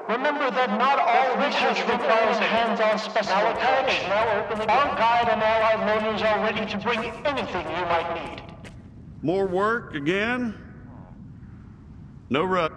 Remember that not all research requires hands-on specimen collection. Our guide and allied learners are ready to bring anything you might need. More work again? No rush.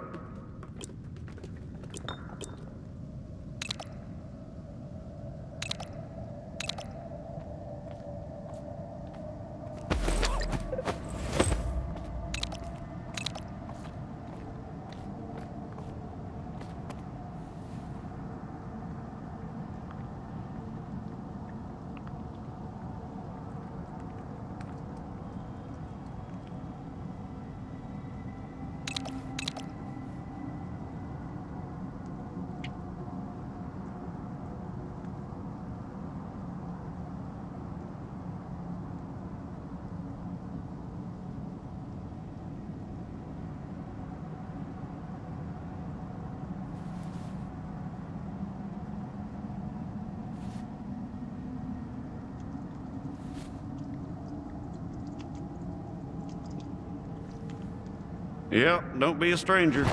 Yeah, don't be a stranger.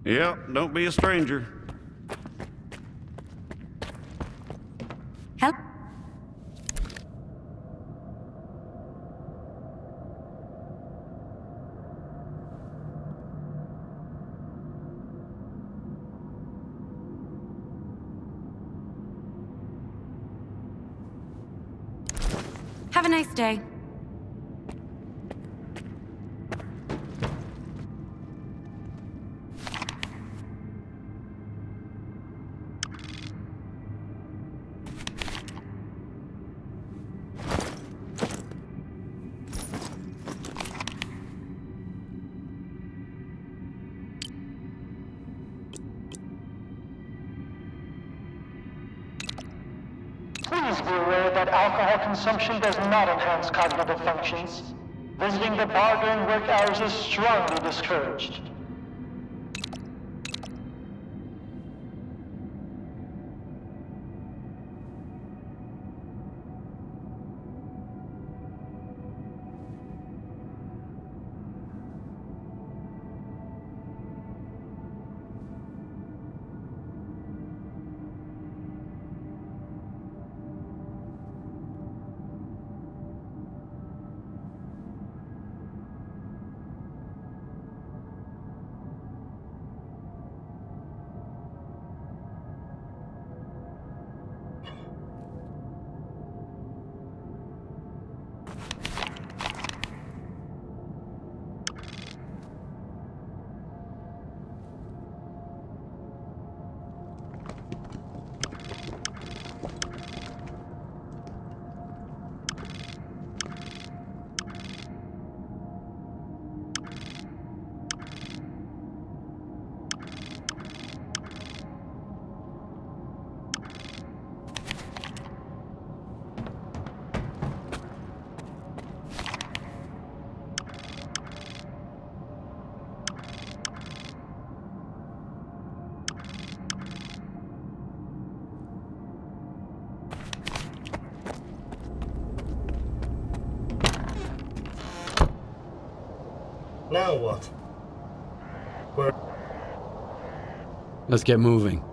Yeah, don't be a stranger. Help. Have a nice day. Please be aware that alcohol consumption does not enhance cognitive functions. Visiting the bar during work hours is strongly discouraged. Now what? Where? Let's get moving.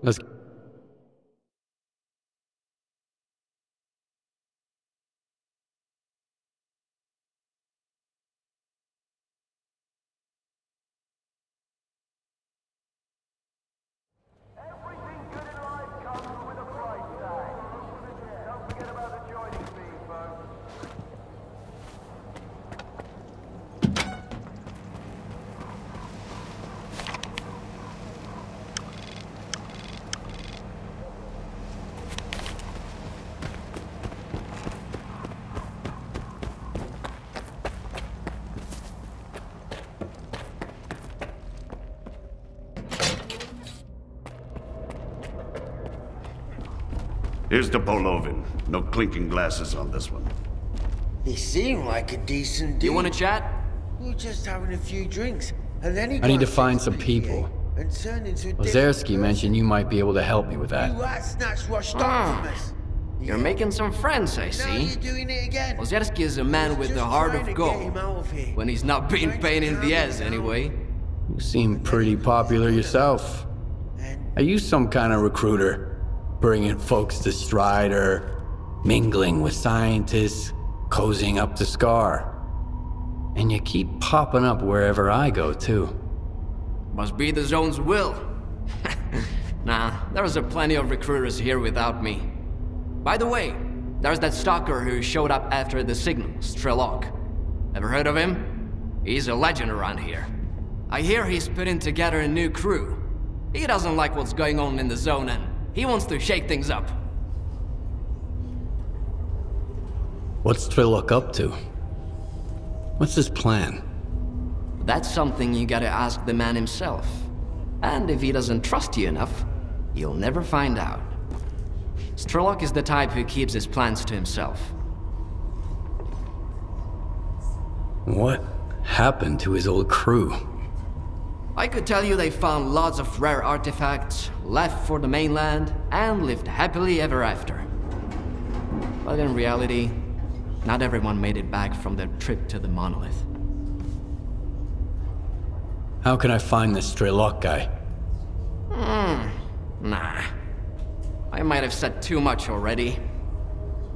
Let's... Here's the Polovin. No clinking glasses on this one. He seemed like a decent dude. You want to chat? We were just having a few drinks, and then he I need to got find some people. and turned into a S.T.A.L.K.E.R mentioned you might be able to help me with that. You rat snatched what stopped from us. You're making some friends, I Now see. you're doing it again. S.T.A.L.K.E.R is a man with the heart of gold. When he's not being pain in the ass, anyway. You seem pretty popular yourself. Are you some kind of recruiter? Bringing folks to Strider, mingling with scientists, cozying up to S.T.A.L.K.E.R. And you keep popping up wherever I go, too. Must be the zone's will. Nah, there's a plenty of recruiters here without me. By the way, there's that stalker who showed up after the signal, S.T.A.L.K.E.R. Ever heard of him? He's a legend around here. I hear he's putting together a new crew. He doesn't like what's going on in the zone and he wants to shake things up. What's S.T.A.L.K.E.R up to? What's his plan? That's something you gotta ask the man himself. And if he doesn't trust you enough, you'll never find out. S.T.A.L.K.E.R is the type who keeps his plans to himself. What happened to his old crew? I could tell you they found lots of rare artifacts, left for the mainland, and lived happily ever after. But in reality, not everyone made it back from their trip to the monolith. How can I find this S.T.A.L.K.E.R guy? Nah. I might have said too much already.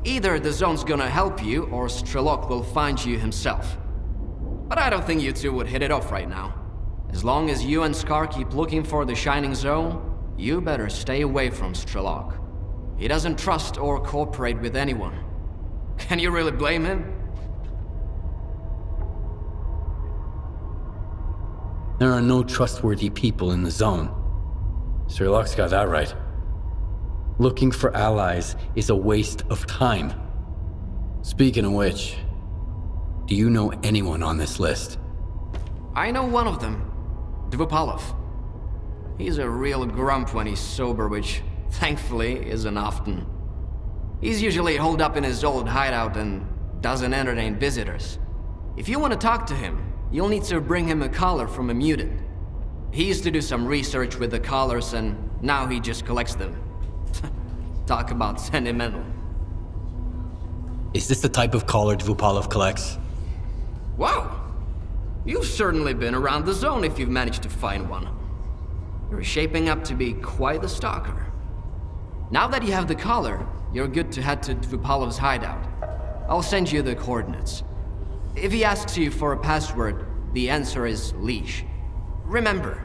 Either the zone's gonna help you, or S.T.A.L.K.E.R will find you himself. But I don't think you two would hit it off right now. As long as you and S.T.A.L.K.E.R keep looking for the Shining Zone, you better stay away from S.T.A.L.K.E.R. He doesn't trust or cooperate with anyone. Can you really blame him? There are no trustworthy people in the zone. S.T.A.L.K.E.'s got that right. Looking for allies is a waste of time. Speaking of which, do you know anyone on this list? I know one of them. Dvupalov. He's a real grump when he's sober, which, thankfully, isn't often. He's usually holed up in his old hideout and doesn't entertain visitors. If you want to talk to him, you'll need to bring him a collar from a mutant. He used to do some research with the collars and now he just collects them. Talk about sentimental. Is this the type of collar Dvupalov collects? Wow! You've certainly been around the zone if you've managed to find one. You're shaping up to be quite the stalker. Now that you have the collar, you're good to head to Dvupalov's hideout. I'll send you the coordinates. If he asks you for a password, the answer is leash. Remember,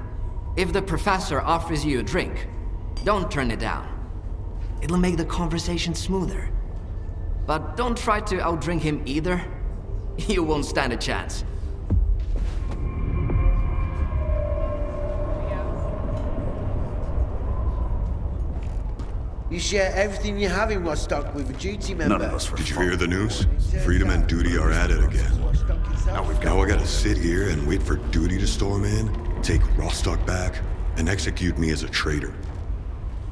if the professor offers you a drink, don't turn it down. It'll make the conversation smoother. But don't try to outdrink him either. You won't stand a chance. You share everything you have in Rostock with a duty member. None of us were Did you hear the news? Freedom and duty are at it again. Now I gotta sit here and wait for duty to storm in, take Rostock back, and execute me as a traitor.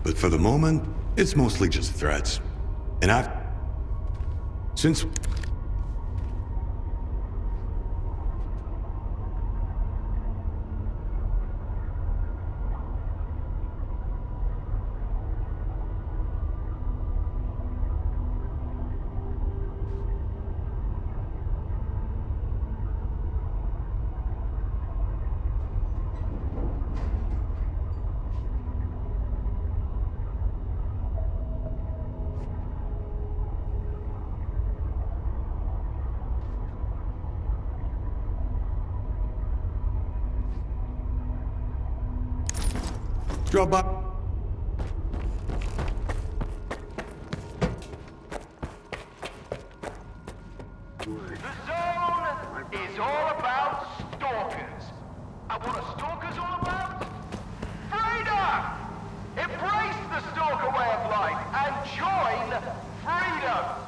But for the moment, it's mostly just threats. And since... Drop by. The zone is all about stalkers. And what are stalkers all about? Freedom! Embrace the stalker way of life and join freedom!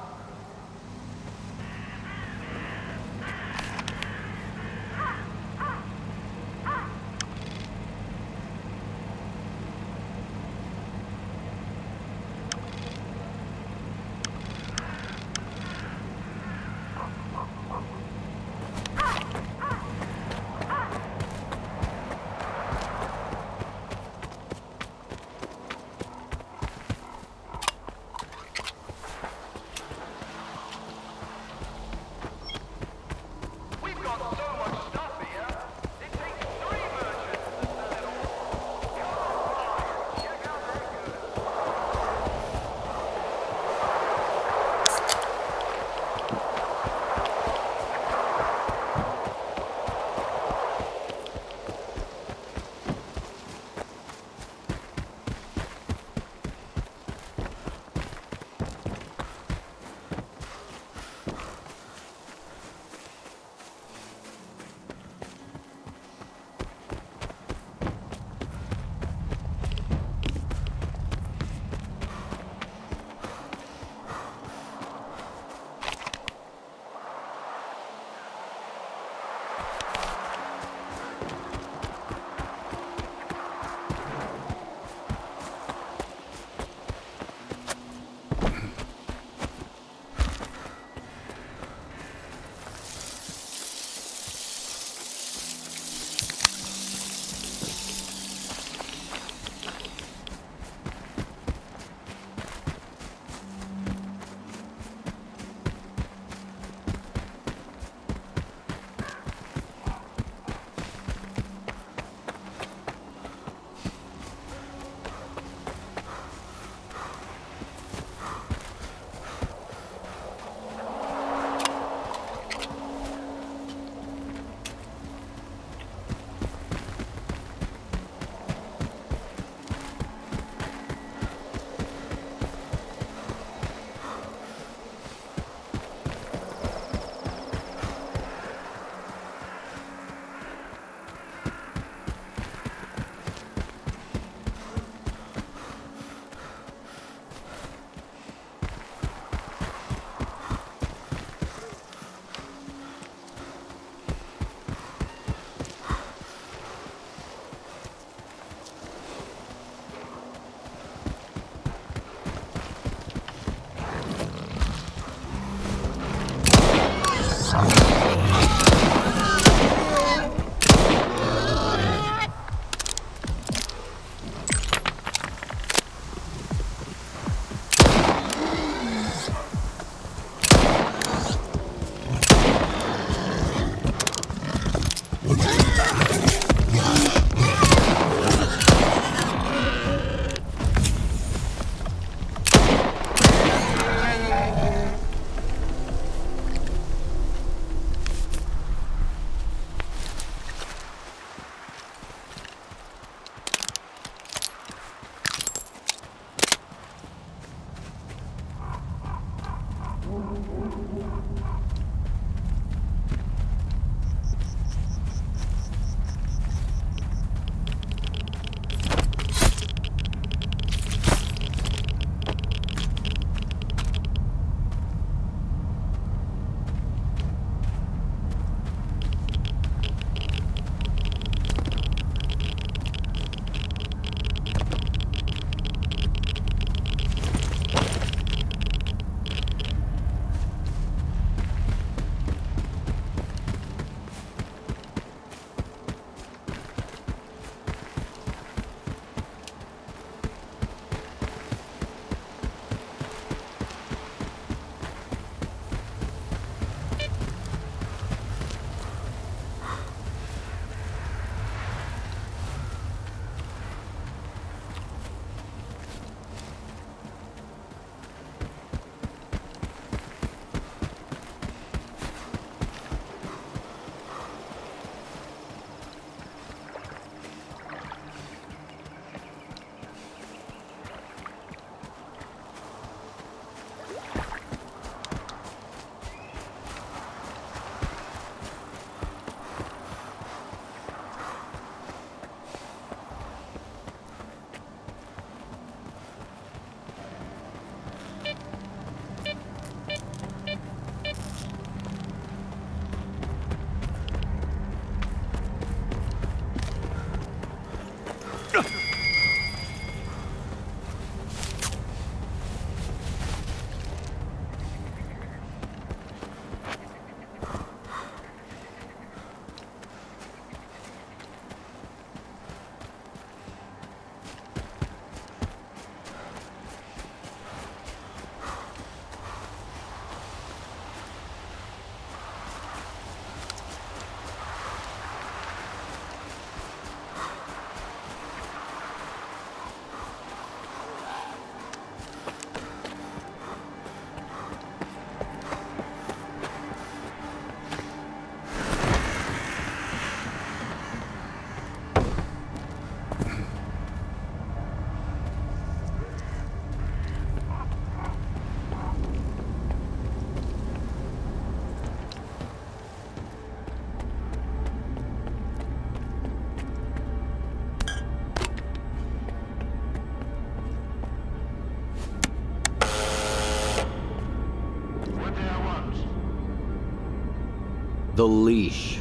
The leash.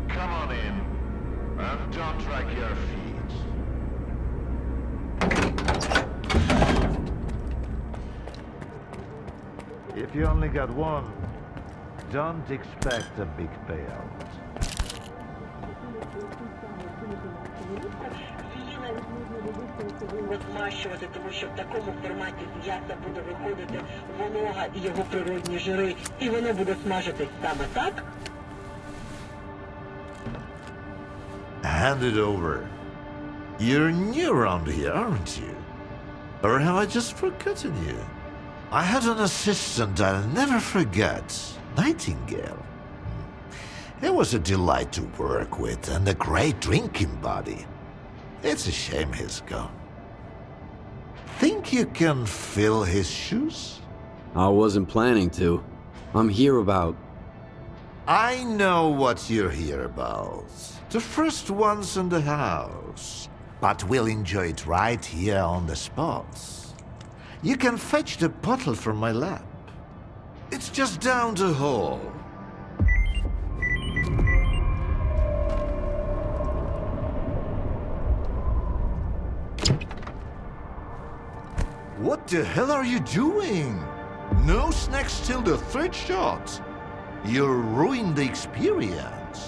Come on in, and don't drag your feet. If you only got one, don't expect a big payout. Розмащувати, тому що в такому форматі з м'яса буде виходити волога і його природні жири, і воно буде смажитись саме так. Hand it over. You're new around here, aren't you? Or have I just forgotten you? I had an assistant I'll never forget, Nightingale. He was a delight to work with and a great drinking buddy. It's a shame he's gone. Think you can fill his shoes? I wasn't planning to. I'm here about... I know what you're here about. The first ones in the house. But we'll enjoy it right here on the spot. You can fetch the bottle from my lab. It's just down the hall. What the hell are you doing? No snacks till the third shot. You'll ruin the experience.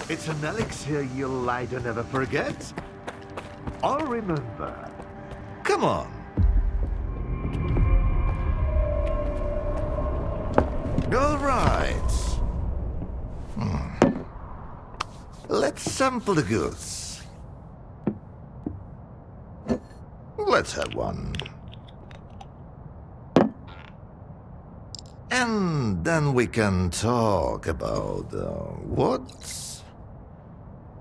It's an elixir you'll lie to never forget. I'll remember. Come on. All right. Let's sample the goods. Let's have one. And then we can talk about what,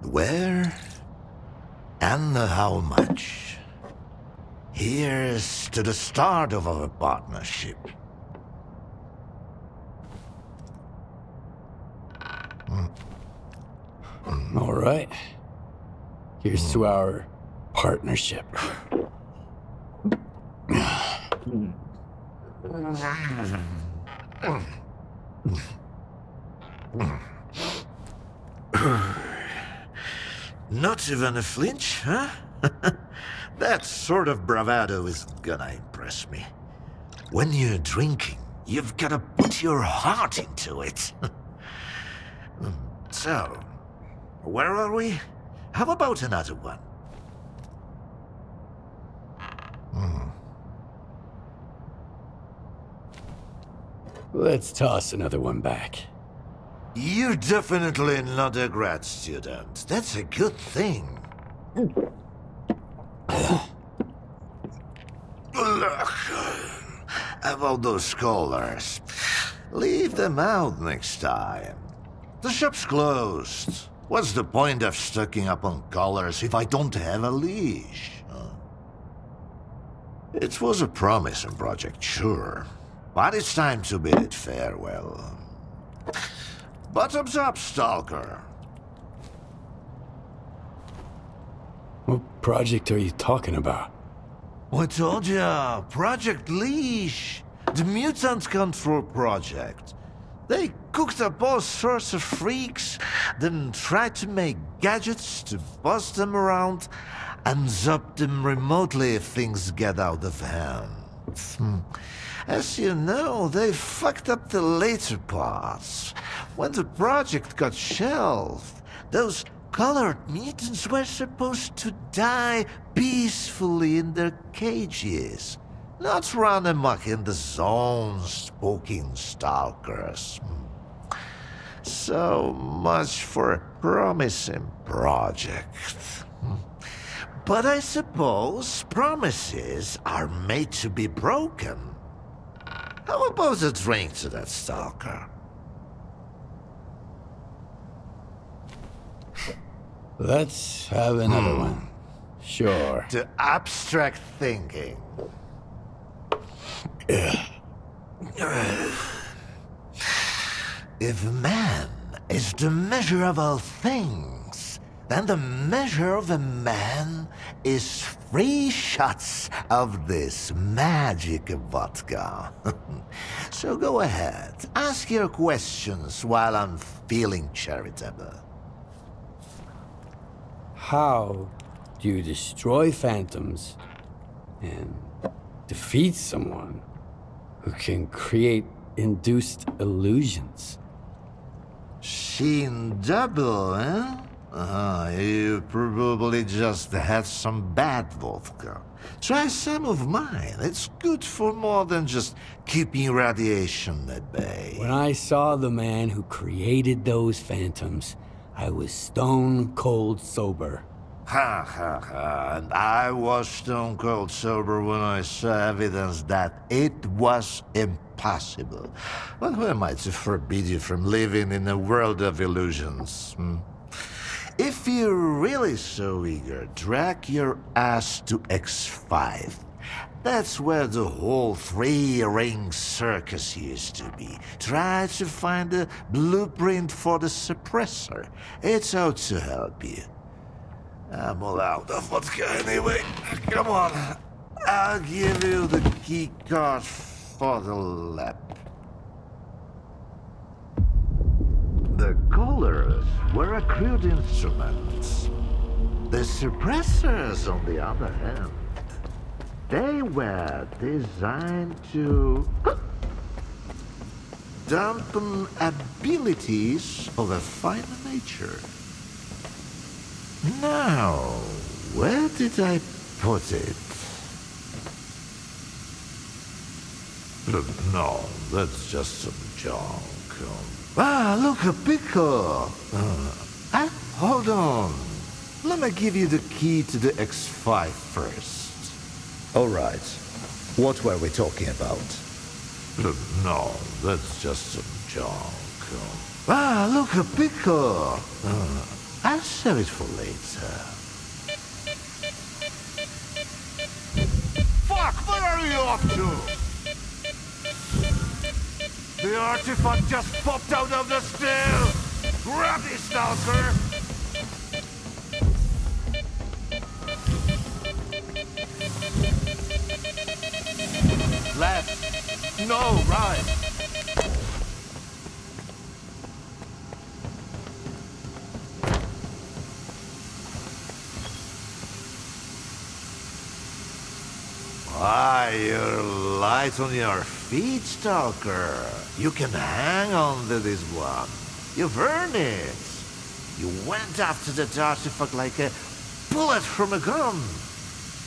where, and how much. Here's to the start of our partnership. All right. Here's to our partnership. Not even a flinch, huh? That sort of bravado isn't gonna impress me. When you're drinking, you've gotta put your heart into it. So, where are we? How about another one? Let's toss another one back. You're definitely not a grad student. That's a good thing. Look, about those scholars. Leave them out next time. The shop's closed. What's the point of stocking up on collars if I don't have a leash? It was a promising project, sure. But it's time to bid it farewell. Bottoms up, Stalker. What project are you talking about? I told ya, Project Leash. The mutant control project. They cooked up all sorts of freaks, then tried to make gadgets to boss them around and zap them remotely if things get out of hand. As you know, they fucked up the later parts. When the project got shelved, those colored mutants were supposed to die peacefully in their cages, not run amok in the zones, poking stalkers. So much for a promising project. But I suppose promises are made to be broken. How about a drink to that stalker? Let's have another one. Sure. To abstract thinking. If man is the measure of all things, then the measure of a man is 3 shots of this magic vodka. So go ahead, ask your questions while I'm feeling charitable. How do you destroy phantoms and defeat someone who can create induced illusions? Sheen double, eh? You probably just had some bad vodka. Try some of mine. It's good for more than just keeping radiation at bay. When I saw the man who created those phantoms, I was stone cold sober. Ha ha ha, and I was stone cold sober when I saw evidence that it was impossible. But who am I to forbid you from living in a world of illusions? If you're really so eager, drag your ass to X5. That's where the whole 3-ring circus used to be. Try to find a blueprint for the suppressor. It's out to help you. I'm all out of vodka anyway. Come on. I'll give you the key card for the lab. The colors were accrued instruments. The suppressors, on the other hand, they were designed to dampen abilities of a finer nature. Now, where did I put it? No, that's just some junk. Look, a pickle! Hold on. Let me give you the key to the X5 first. All right. What were we talking about? No, that's just some junk. Look, a pickle! I'll save it for later. Fuck, where are you off to? The artifact just popped out of the still! Grab it, Stalker! Left. No, right. You're light on your feet, Stalker. You can hang on to this one. You've earned it. You went after that artifact like a bullet from a gun.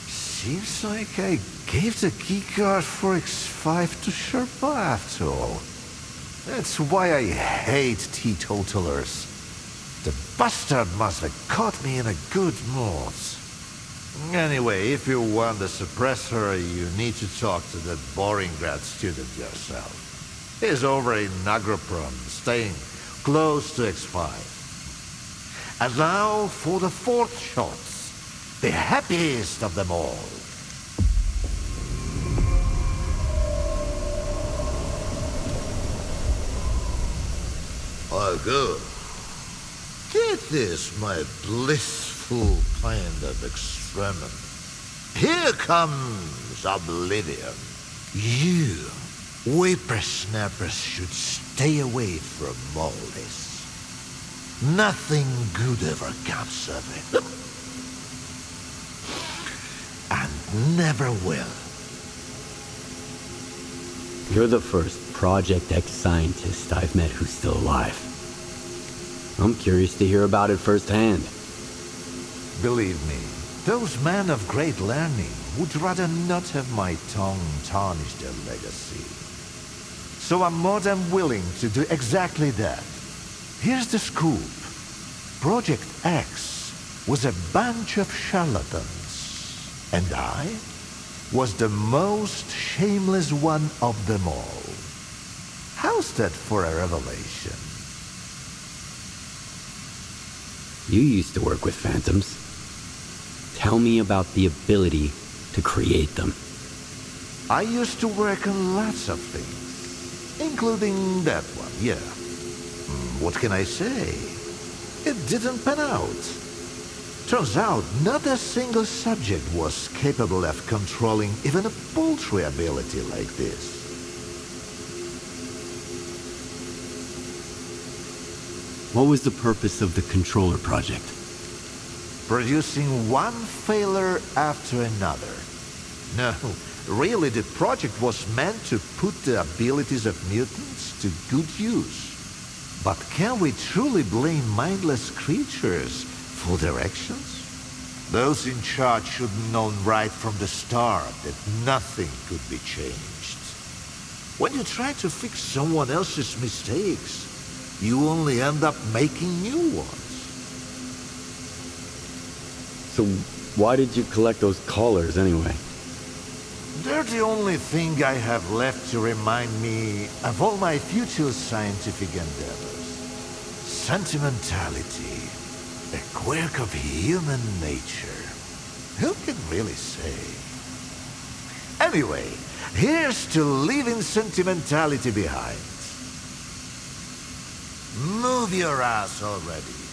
Seems like I gave the keycard for X5 to Sherpa after all. That's why I hate teetotalers. The bastard must have caught me in a good mood. Anyway, if you want the suppressor, you need to talk to that boring grad student yourself. He's over in Agroprom, staying close to X5. And now for the 4th shot, the happiest of them all. Oh, good. Get this, my blissful kind of experiment. Here comes oblivion. You, whippersnappers, should stay away from all this. Nothing good ever comes of it. And never will. You're the first Project X scientist I've met who's still alive. I'm curious to hear about it firsthand. Believe me, those men of great learning would rather not have my tongue tarnish their legacy. So I'm more than willing to do exactly that. Here's the scoop. Project X was a bunch of charlatans, and I was the most shameless one of them all. How's that for a revelation? You used to work with phantoms. Tell me about the ability to create them. I used to work on lots of things, including that one, yeah. What can I say? It didn't pan out. Turns out, not a single subject was capable of controlling even a paltry ability like this. What was the purpose of the controller project? Producing one failure after another. No, really the project was meant to put the abilities of mutants to good use. But can we truly blame mindless creatures for their actions? Those in charge should have known right from the start that nothing could be changed. When you try to fix someone else's mistakes, you only end up making new ones. So why did you collect those collars anyway? They're the only thing I have left to remind me of all my future scientific endeavors. Sentimentality, a quirk of human nature. Who can really say? Anyway, here's to leaving sentimentality behind. Move your ass already.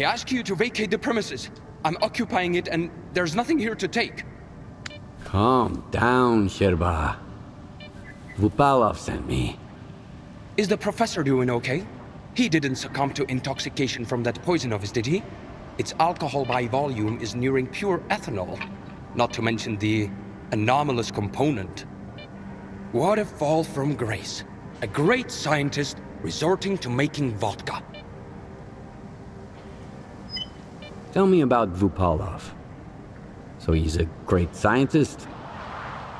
ask you to vacate the premises. I'm occupying it and there's nothing here to take. Calm down, Sherba. Vupalov sent me. Is the professor doing okay? He didn't succumb to intoxication from that poison of his, did he? Its alcohol by volume is nearing pure ethanol. Not to mention the anomalous component. What a fall from grace. A great scientist resorting to making vodka. Tell me about Vupalov. So he's a great scientist?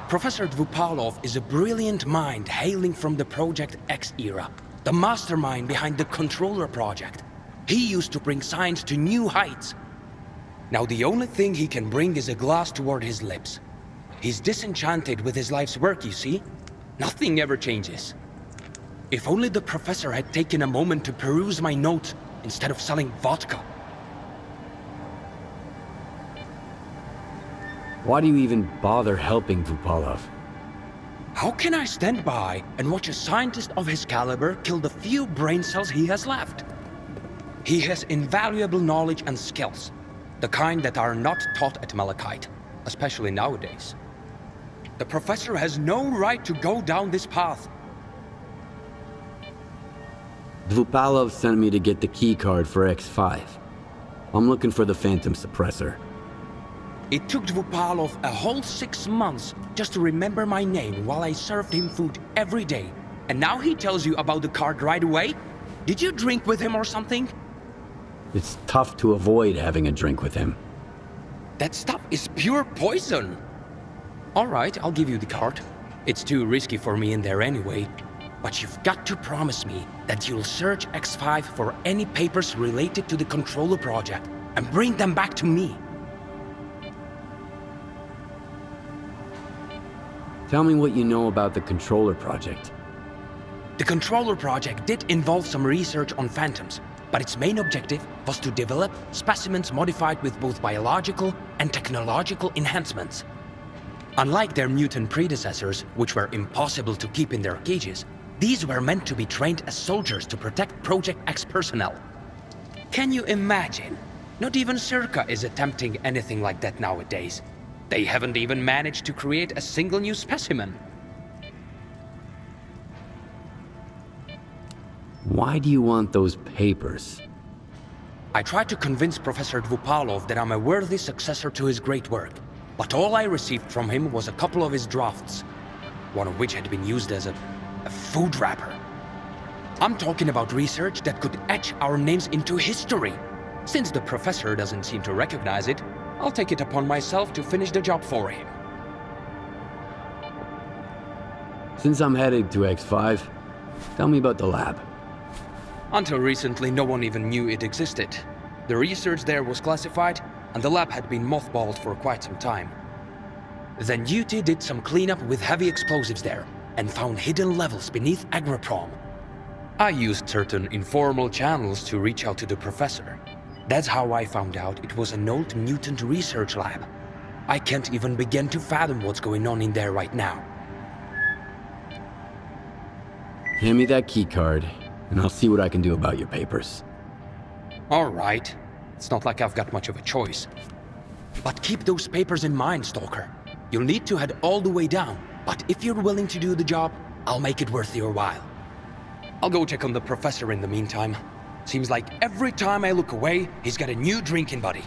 Professor Dvupalov is a brilliant mind hailing from the Project X era. The mastermind behind the Controller project. He used to bring science to new heights. Now the only thing he can bring is a glass toward his lips. He's disenchanted with his life's work, you see? Nothing ever changes. If only the professor had taken a moment to peruse my notes instead of selling vodka. Why do you even bother helping Vupalov? How can I stand by and watch a scientist of his caliber kill the few brain cells he has left? He has invaluable knowledge and skills, the kind that are not taught at Malachite, especially nowadays. The professor has no right to go down this path. Dvupalov sent me to get the key card for X5. I'm looking for the Phantom Suppressor. It took Dvupalov a whole 6 months just to remember my name while I served him food every day. And now he tells you about the card right away? Did you drink with him or something? It's tough to avoid having a drink with him. That stuff is pure poison. All right, I'll give you the card. It's too risky for me in there anyway. But you've got to promise me that you'll search X5 for any papers related to the Controller project and bring them back to me. Tell me what you know about the Controller project. The Controller project did involve some research on phantoms, but its main objective was to develop specimens modified with both biological and technological enhancements. Unlike their mutant predecessors, which were impossible to keep in their cages, these were meant to be trained as soldiers to protect Project X personnel. Can you imagine? Not even Circa is attempting anything like that nowadays. They haven't even managed to create a single new specimen. Why do you want those papers? I tried to convince Professor Dvupalov that I'm a worthy successor to his great work, but all I received from him was a couple of his drafts, one of which had been used as a food wrapper. I'm talking about research that could etch our names into history. Since the professor doesn't seem to recognize it, I'll take it upon myself to finish the job for him. Since I'm headed to X5, tell me about the lab. Until recently, no one even knew it existed. The research there was classified, and the lab had been mothballed for quite some time. Then Duty did some cleanup with heavy explosives there, and found hidden levels beneath Agriprom. I used certain informal channels to reach out to the professor. That's how I found out it was an old mutant research lab. I can't even begin to fathom what's going on in there right now. Hand me that key card, and I'll see what I can do about your papers. All right. It's not like I've got much of a choice. But keep those papers in mind, Stalker. You'll need to head all the way down, but if you're willing to do the job, I'll make it worth your while. I'll go check on the professor in the meantime. Seems like every time I look away, he's got a new drinking buddy.